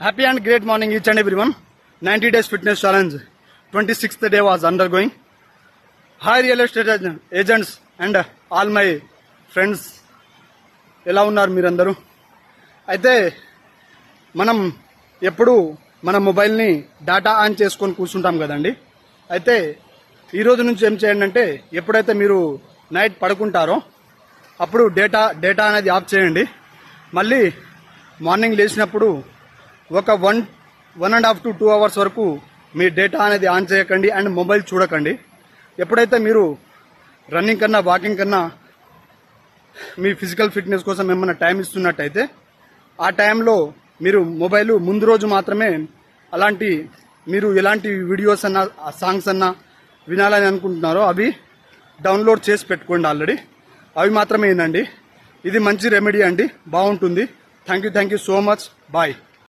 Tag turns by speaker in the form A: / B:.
A: Happy and great morning each and everyone. 90 days fitness challenge. 26th day was undergoing. Hi real estate agents and all my friends. ఎలా ఉన్నారు మీరందరూ? అయితే మనం ఎప్పుడు మన మొబైల్ని డేటా ఆన్ చేసుకొని కూర్చుంటాం కదండి. అయితే ఈ రోజు నుంచి ఏం చేయండి అంటే ఎప్పుడైతే మీరు నైట్ పడుకుంటారో అప్పుడు డేటా అనేది ఆఫ్ చేయండి. మళ్ళీ మార్నింగ్ లేచినప్పుడు ఒక 1.5 to 2 hours వరకు మీ డేటా అనేది ఆన్ చేయకండి అండ్ మొబైల్ చూడకండి. ఎప్పుడైతే మీరు రన్నింగ్ కన్నా వాకింగ్ కన్నా మీ ఫిజికల్ ఫిట్నెస్ కోసం ఏమైనా టైం ఇస్తున్నట్టయితే ఆ టైంలో మీరు మొబైల్ ముందు రోజు మాత్రమే మీరు ఎలాంటి వీడియోస్ అన్నా సాంగ్స్ అన్నా వినాలని అనుకుంటున్నారో అవి డౌన్లోడ్ చేసి పెట్టుకోండి. ఆల్రెడీ అవి మాత్రమే ఏందండి. ఇది మంచి రెమెడీ అండి, బాగుంటుంది. Thank you so much. Bye.